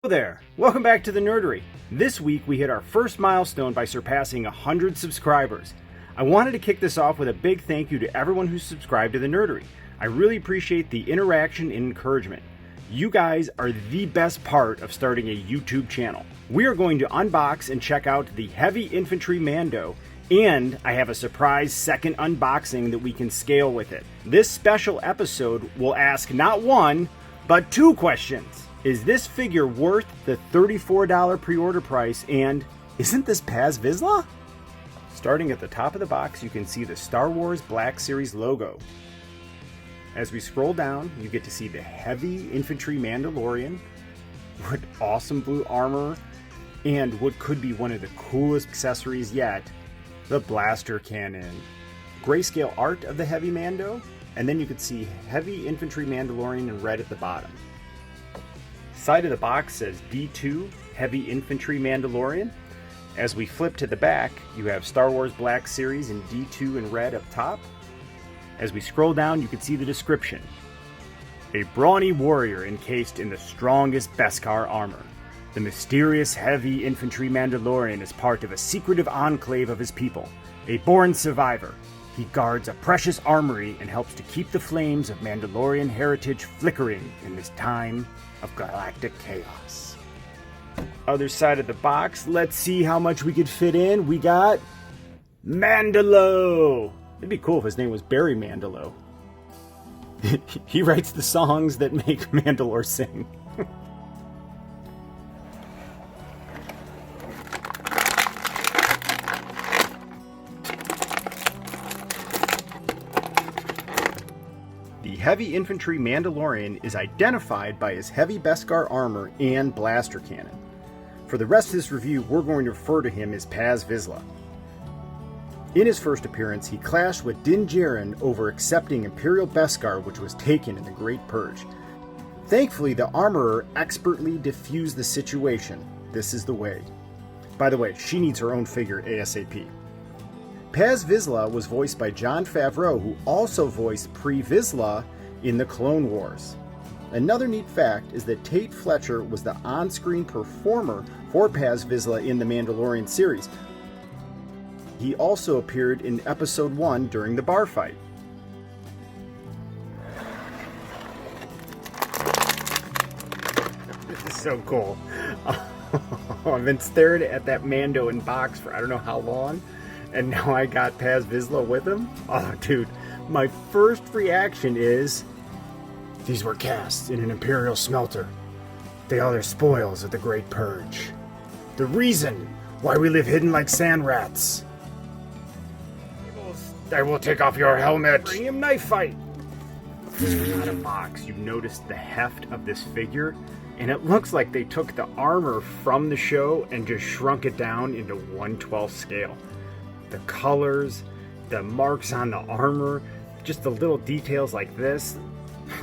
Hello there, welcome back to the Nerdery. This week we hit our first milestone by surpassing 100 subscribers. I wanted to kick this off with a big thank you to everyone who's subscribed to the Nerdery. I really appreciate the interaction and encouragement. You guys are the best part of starting a YouTube channel. We are going to unbox and check out the Heavy Infantry Mando, and I have a surprise second unboxing that we can scale with it. This special episode will ask not one, but two questions. Is this figure worth the $34 pre-order price, and isn't this Paz Vizsla? Starting at the top of the box, you can see the Star Wars Black Series logo. As we scroll down, you get to see the Heavy Infantry Mandalorian with awesome blue armor and what could be one of the coolest accessories yet, the blaster cannon. Grayscale art of the Heavy Mando, and then you can see Heavy Infantry Mandalorian in red at the bottom. Side of the box says D2 Heavy Infantry Mandalorian. As we flip to the back, you have Star Wars Black Series in D2 in red up top. As we scroll down, you can see the description. A brawny warrior encased in the strongest Beskar armor. The mysterious Heavy Infantry Mandalorian is part of a secretive enclave of his people. A born survivor, he guards a precious armory and helps to keep the flames of Mandalorian heritage flickering in this time of galactic chaos. Other side of the box, let's see how much we could fit in. We got Mandalo. It'd be cool if his name was Barry Manilow. He writes the songs that make Mandalore sing. The Heavy Infantry Mandalorian is identified by his heavy Beskar armor and blaster cannon. For the rest of this review, we're going to refer to him as Paz Vizsla. In his first appearance, he clashed with Din Djarin over accepting Imperial Beskar, which was taken in the Great Purge. Thankfully, the armorer expertly diffused the situation. This is the way. By the way, she needs her own figure ASAP. Paz Vizsla was voiced by Jon Favreau, who also voiced Pre Vizsla in the Clone Wars. Another neat fact is that Tate Fletcher was the on-screen performer for Paz Vizsla in the Mandalorian series. He also appeared in Episode 1 during the bar fight. This is so cool. I've been staring at that Mando in box for I don't know how long. And now I got Paz Vizsla with him? Oh, dude, my first reaction is, these were cast in an Imperial smelter. They are the spoils of the Great Purge. The reason why we live hidden like sand rats. I will take off your helmet. Bring him knife fight. Out of box, you noticed the heft of this figure, and it looks like they took the armor from the show and just shrunk it down into 1/12 scale. The colors, the marks on the armor, just the little details like this.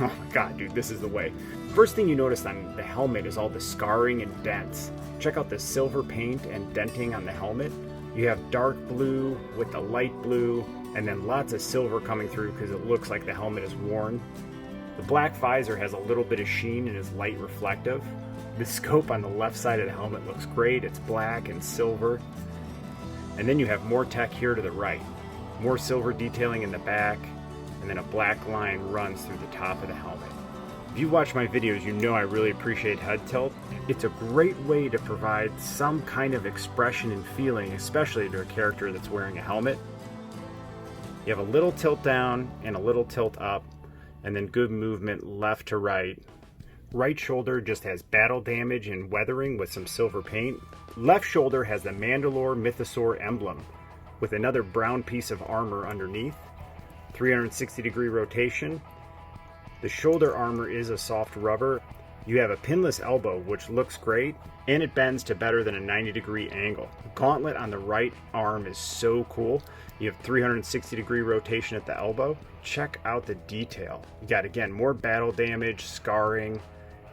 Oh my god, dude, this is the way. First thing you notice on the helmet is all the scarring and dents. Check out the silver paint and denting on the helmet. You have dark blue with the light blue, and then lots of silver coming through because it looks like the helmet is worn. The black visor has a little bit of sheen and is light reflective. The scope on the left side of the helmet looks great. It's black and silver. And then you have more tech here to the right. More silver detailing in the back, and then a black line runs through the top of the helmet. If you watch my videos, you know I really appreciate head tilt. It's a great way to provide some kind of expression and feeling, especially to a character that's wearing a helmet. You have a little tilt down and a little tilt up, and then good movement left to right. Right shoulder just has battle damage and weathering with some silver paint. Left shoulder has the Mandalore Mythosaur emblem with another brown piece of armor underneath. 360-degree rotation. The shoulder armor is a soft rubber. You have a pinless elbow, which looks great, and it bends to better than a 90-degree angle. The gauntlet on the right arm is so cool. You have 360-degree rotation at the elbow. Check out the detail. You got, again, more battle damage, scarring,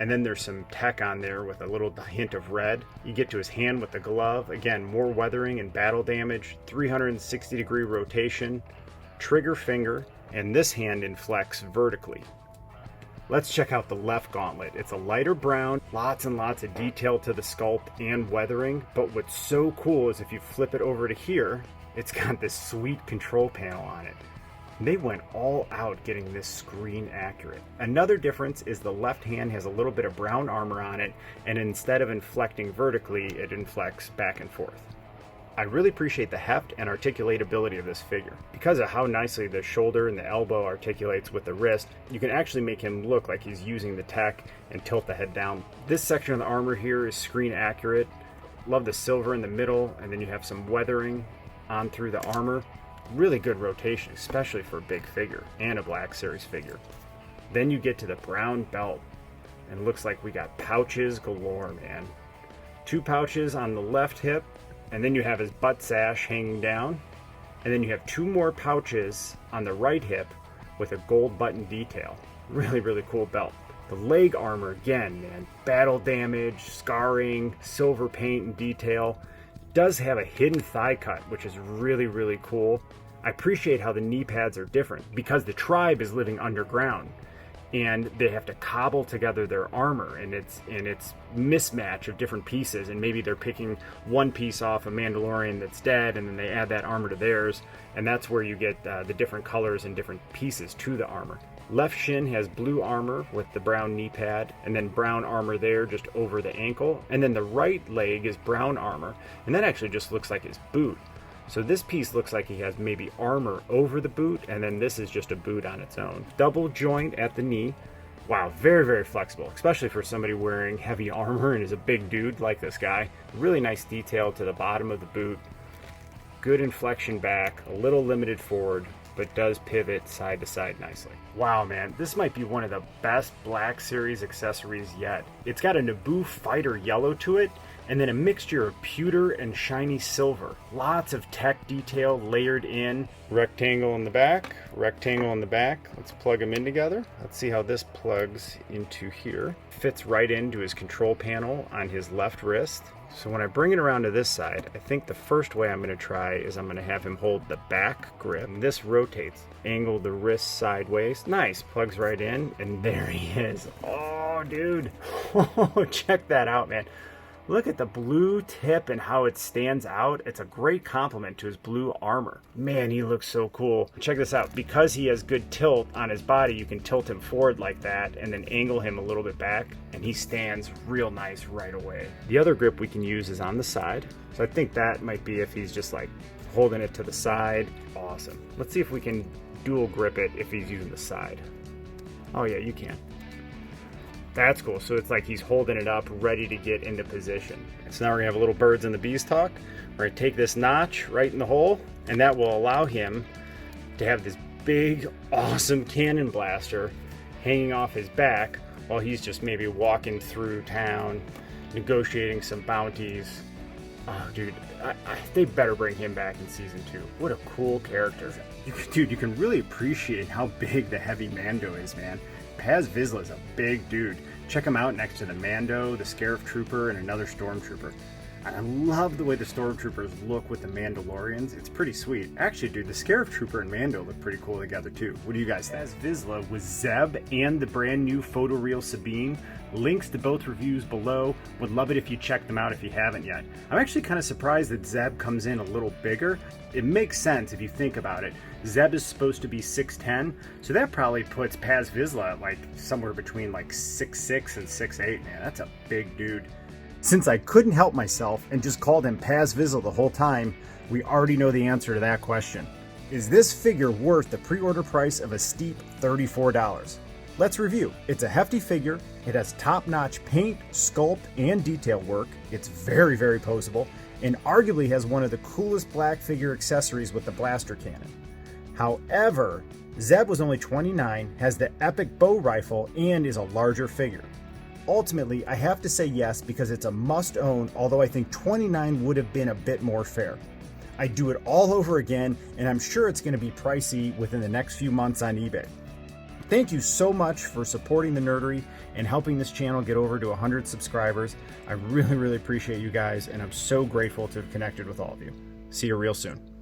and then there's some tech on there with a little hint of red. You get to his hand with the glove. Again, more weathering and battle damage, 360-degree rotation, trigger finger, and this hand inflects vertically. Let's check out the left gauntlet. It's a lighter brown, lots and lots of detail to the sculpt and weathering, but what's so cool is if you flip it over to here, it's got this sweet control panel on it. They went all out getting this screen accurate. Another difference is the left hand has a little bit of brown armor on it, and instead of inflecting vertically, it inflects back and forth. I really appreciate the heft and articulatability of this figure. Because of how nicely the shoulder and the elbow articulates with the wrist, you can actually make him look like he's using the tech and tilt the head down. This section of the armor here is screen accurate. Love the silver in the middle, and then you have some weathering on through the armor. Really good rotation, especially for a big figure and a Black Series figure. Then you get to the brown belt, and it looks like we got pouches galore, man. 2 pouches on the left hip, and then you have his butt sash hanging down, and then you have 2 more pouches on the right hip with a gold button detail. Really, really cool belt. The leg armor, again, man, battle damage, scarring, silver paint and detail. Does have a hidden thigh cut, which is really, really cool. I appreciate how the knee pads are different because the tribe is living underground and they have to cobble together their armor, and it's mismatch of different pieces, and maybe they're picking one piece off a Mandalorian that's dead and then they add that armor to theirs, and that's where you get the different colors and different pieces to the armor. Left shin has blue armor with the brown knee pad, and then brown armor there just over the ankle, and then the right leg is brown armor, and that actually just looks like his boot. So this piece looks like he has maybe armor over the boot, and then this is just a boot on its own. Double joint at the knee. Wow, very, very flexible, especially for somebody wearing heavy armor and is a big dude like this guy. Really nice detail to the bottom of the boot. Good inflection back, a little limited forward, but does pivot side to side nicely. Wow, man, this might be one of the best Black Series accessories yet. It's got a Naboo fighter yellow to it, and then a mixture of pewter and shiny silver. Lots of tech detail layered in. Rectangle in the back, rectangle in the back. Let's plug them in together. Let's see how this plugs into here. Fits right into his control panel on his left wrist. So when I bring it around to this side, I think the first way I'm going to try is I'm going to have him hold the back grip. And this rotates. Angle the wrist sideways. Nice. Plugs right in, and there he is. Oh, dude. Check that out, man. Look at the blue tip and how it stands out. It's a great compliment to his blue armor. Man, he looks so cool. Check this out. Because he has good tilt on his body, you can tilt him forward like that and then angle him a little bit back, and he stands real nice right away. The other grip we can use is on the side. So I think that might be if he's just like holding it to the side. Awesome. Let's see if we can dual grip it if he's using the side. Oh yeah, you can. That's cool. So it's like he's holding it up, ready to get into position. So now we're gonna have a little birds and the bees talk. We're gonna take this notch right in the hole, and that will allow him to have this big, awesome cannon blaster hanging off his back while he's just maybe walking through town, negotiating some bounties. Oh, dude, they better bring him back in season 2. What a cool character. Dude, you can really appreciate how big the Heavy Mando is, man. Paz Vizsla is a big dude. Check him out next to the Mando, the Scarif Trooper, and another Stormtrooper. I love the way the Stormtroopers look with the Mandalorians. It's pretty sweet. Actually, dude, the Scarif Trooper and Mando look pretty cool together, too. What do you guys think? Paz Vizsla with Zeb and the brand new photoreal Sabine. Links to both reviews below. Would love it if you check them out if you haven't yet. I'm actually kind of surprised that Zeb comes in a little bigger. It makes sense if you think about it. Zeb is supposed to be 6'10", so that probably puts Paz Vizsla like somewhere between like 6'6" and 6'8". Man, that's a big dude. Since I couldn't help myself and just called him Paz Vizsla the whole time, we already know the answer to that question. Is this figure worth the pre-order price of a steep $34? Let's review. It's a hefty figure. It has top-notch paint, sculpt, and detail work. It's very, very poseable, and arguably has one of the coolest black figure accessories with the blaster cannon. However, Zeb was only 29, has the epic bow rifle, and is a larger figure. Ultimately, I have to say yes because it's a must-own, although I think 29 would have been a bit more fair. I'd do it all over again, and I'm sure it's going to be pricey within the next few months on eBay. Thank you so much for supporting the Nerdery and helping this channel get over to 100 subscribers. I really, really appreciate you guys, and I'm so grateful to have connected with all of you. See you real soon.